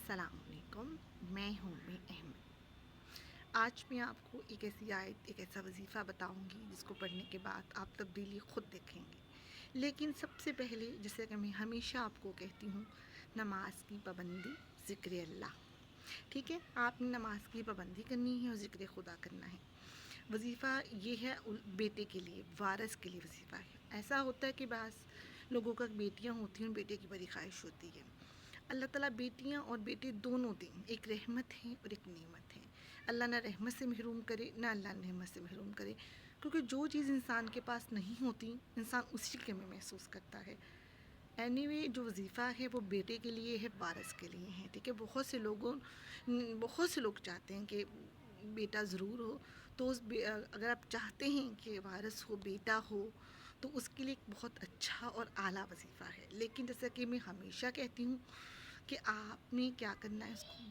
السلام علیکم، میں ہوں احمد۔ آج میں آپ کو ایک ایسی آیت، ایک ایسا وظیفہ بتاؤں گی جس کو پڑھنے کے بعد آپ تبدیلی خود دیکھیں گے۔ لیکن سب سے پہلے، جیسے کہ میں ہمیشہ آپ کو کہتی ہوں، نماز کی پابندی، ذکر اللہ۔ ٹھیک ہے، آپ نے نماز کی پابندی کرنی ہے اور ذکر خدا کرنا ہے۔ وظیفہ یہ ہے بیٹے کے لیے، وارث کے لیے وظیفہ ہے۔ ایسا ہوتا ہے کہ بعض لوگوں کا بیٹیاں ہوتی ہیں، بیٹے کی بڑی خواہش ہوتی ہے۔ اللہ تعالیٰ بیٹیاں اور بیٹے دونوں دیں، ایک رحمت ہے اور ایک نعمت ہے۔ اللہ نہ رحمت سے محروم کرے، نہ اللہ نعمت سے محروم کرے، کیونکہ جو چیز انسان کے پاس نہیں ہوتی، انسان اسی کے میں محسوس کرتا ہے۔ جو وظیفہ ہے وہ بیٹے کے لیے ہے، وارث کے لیے ہے۔ ٹھیک ہے، بہت سے لوگ چاہتے ہیں کہ بیٹا ضرور ہو، تو اگر آپ چاہتے ہیں کہ وارث ہو، بیٹا ہو، تو اس کے لیے ایک بہت اچھا اور اعلیٰ وظیفہ ہے۔ لیکن جیسا کہ میں ہمیشہ کہتی ہوں کہ آپ نے کیا کرنا ہے، اس کو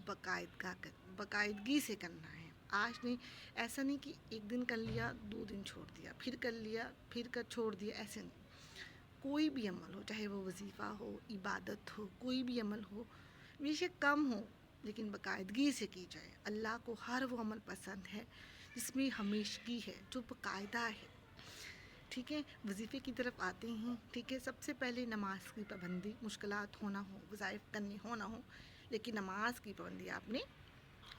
باقاعدگی سے کرنا ہے۔ آج نہیں، ایسا نہیں کہ ایک دن کر لیا، 2 دن چھوڑ دیا، پھر کر لیا، پھر چھوڑ دیا، ایسے نہیں۔ کوئی بھی عمل ہو، چاہے وہ وظیفہ ہو، عبادت ہو، کوئی بھی عمل ہو، بیشک کم ہو لیکن باقاعدگی سے کی جائے۔ اللہ کو ہر وہ عمل پسند ہے جس میں ہمیشگی ہے، جو باقاعدہ ہے۔ ٹھیک ہے، وظیفے کی طرف آتے ہیں۔ ٹھیک ہے، سب سے پہلے نماز کی پابندی، مشکلات ہونا ہو، وظائف کرنے ہونا ہو، لیکن نماز کی پابندی آپ نے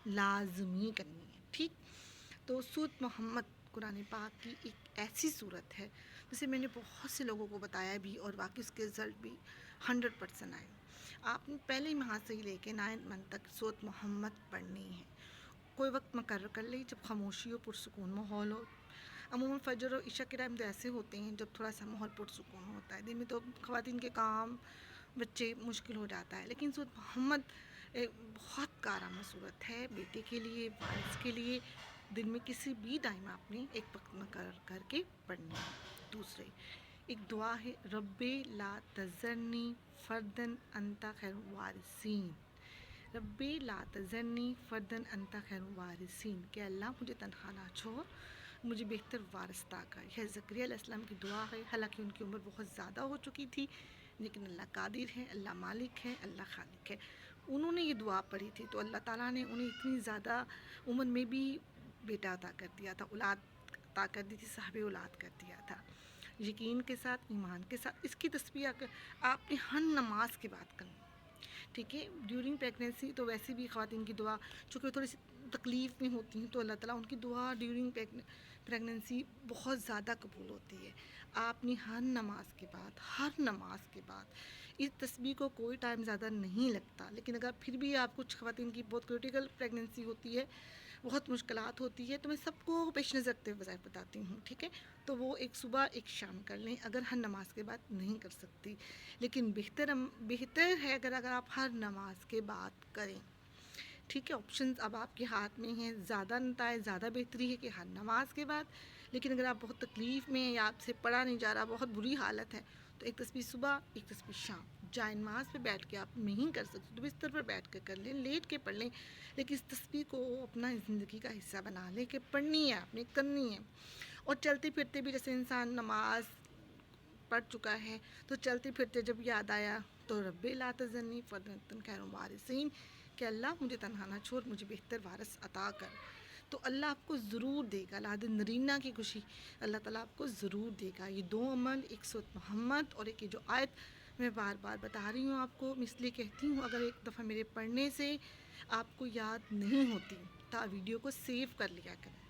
لازمی کرنی ہے۔ ٹھیک، تو سورۃ محمد قرآن پاک کی ایک ایسی صورت ہے جسے میں نے بہت سے لوگوں کو بتایا بھی، اور واقعی اس کے رزلٹ بھی 100% آئے۔ آپ نے پہلے وہاں سے ہی لے کے 9 منتھ تک سورۃ محمد پڑھنی ہے۔ کوئی وقت مقرر کر لیں جب خاموشی ہو، پرسکون ماحول ہو۔ عموماً فجر اور عشاء کے ٹائم تو ایسے ہوتے ہیں جب تھوڑا سا ماحول پرسکون ہوتا ہے۔ دن میں تو خواتین کے کام، بچے، مشکل ہو جاتا ہے، لیکن سورۃ محمد ایک بہت کارآمد صورت ہے بیٹے کے لیے، وارث کے لیے۔ دن میں کسی بھی ٹائم آپ نے ایک وقت مقرر کر کے پڑھنی ہے۔ دوسرے، ایک دعا ہے، رب لا تذرنی فردن انت خیر الوارثین۔ رب لا تذرنی فردن انت خیر الوارثین، کہ اللہ مجھے تنہا نہ چھوڑ، مجھے بہتر وارث عطا کر۔ یہ زکریا علیہ السلام کی دعا ہے، حالانکہ ان کی عمر بہت زیادہ ہو چکی تھی، لیکن اللہ قادر ہے، اللہ مالک ہے، اللہ خالق ہے۔ انہوں نے یہ دعا پڑھی تھی تو اللہ تعالیٰ نے انہیں اتنی زیادہ عمر میں بھی بیٹا عطا کر دیا تھا، اولاد عطا کر دی تھی، صاحب اولاد کر دیا تھا۔ یقین کے ساتھ، ایمان کے ساتھ اس کی تسبیح آپ نے ہر نماز کے بعد کرنی۔ ٹھیک ہے، ڈیورنگ پریگنینسی تو ویسے بھی خواتین کی دعا، چونکہ تھوڑی سی تکلیف میں ہوتی ہیں، تو اللہ تعالیٰ ان کی دعا ڈیورنگ پریگنینسی بہت زیادہ قبول ہوتی ہے۔ آپ نے ہر نماز کے بعد اس تسبیح کو، کوئی ٹائم زیادہ نہیں لگتا، لیکن اگر پھر بھی آپ کچھ خواتین کی بہت کریٹیکل پریگنینسی ہوتی ہے، بہت مشکلات ہوتی ہے، تو میں سب کو پیش نظر رکھتے ہوئے وظائف بتاتی ہوں۔ ٹھیک ہے، تو وہ ایک صبح ایک شام کر لیں اگر ہر نماز کے بعد نہیں کر سکتی، لیکن بہتر ہے اگر آپ ہر نماز کے بعد کریں۔ ٹھیک ہے، آپشنز اب آپ کے ہاتھ میں ہیں، زیادہ نتائج، زیادہ بہتری ہے کہ ہر نماز کے بعد، لیکن اگر آپ بہت تکلیف میں ہیں یا آپ سے پڑھا نہیں جا رہا، بہت بری حالت ہے، تو ایک تسبیح صبح، ایک تسبیح شام۔ جائے نماز پہ بیٹھ کے آپ نہیں کر سکتے تو بستر پر بیٹھ کے کر لیں، لیٹ کے پڑھ لیں، لیکن اس تسبیح کو اپنا زندگی کا حصہ بنا لیں کہ پڑھنی ہے، آپ نے کرنی ہے۔ اور چلتے پھرتے بھی، جیسے انسان نماز پڑھ چکا ہے تو چلتے پھرتے جب یاد آیا تو رب لا تذرنی فردن خیر الوارثین، کہ اللہ مجھے تنہا نہ چھوڑ، مجھے بہتر وارث عطا کر، تو اللہ آپ کو ضرور دے گا۔ لاد نرینہ کی خوشی اللہ تعالیٰ آپ کو ضرور دے گا۔ یہ 2 عمل، ایک سورۃ محمد اور ایک یہ جو آیت میں بار بار بتا رہی ہوں آپ کو، میں اس لیے کہتی ہوں اگر ایک دفعہ میرے پڑھنے سے آپ کو یاد نہیں ہوتی تو ویڈیو کو سیو کر لیا کریں،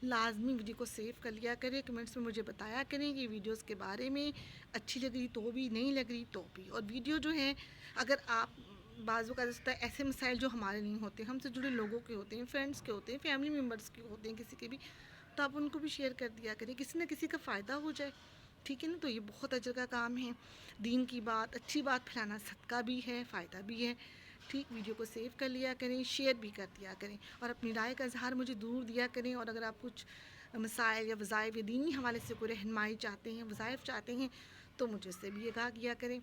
لازمی ویڈیو کو سیو کر لیا کریں، کمنٹس میں مجھے بتایا کریں کہ ویڈیوز کے بارے میں اچھی لگ رہی تو بھی، نہیں لگ رہی تو بھی۔ اور ویڈیو جو ہے، اگر آپ بعض اوقات ایسے مسائل جو ہمارے نہیں ہوتے، ہم سے جڑے لوگوں کے ہوتے ہیں، فرینڈس کے ہوتے ہیں، فیملی ممبرس کے ہوتے ہیں، کسی کے بھی، تو آپ ان کو بھی شیئر کر دیا کریں، کسی نہ کسی کا فائدہ ہو جائے۔ ٹھیک ہے نا، تو یہ بہت اجر کا کام ہے۔ دین کی بات، اچھی بات پھیلانا صدقہ بھی ہے، فائدہ بھی ہے۔ ٹھیک، ویڈیو کو سیو کر لیا کریں، شیئر بھی کر دیا کریں، اور اپنی رائے کا اظہار مجھے ضرور دیا کریں۔ اور اگر آپ کچھ مسائل یا وظائف یا دینی حوالے سے کوئی رہنمائی چاہتے ہیں، وظائف چاہتے ہیں، تو مجھے سے بھی آگاہ کیا کریں۔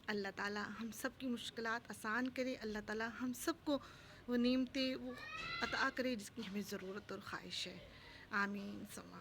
اللہ تعالیٰ ہم سب کی مشکلات آسان کرے، اللہ تعالیٰ ہم سب کو وہ نعمتیں وہ عطا کرے جس کی ہمیں ضرورت اور خواہش ہے۔ آمین ثم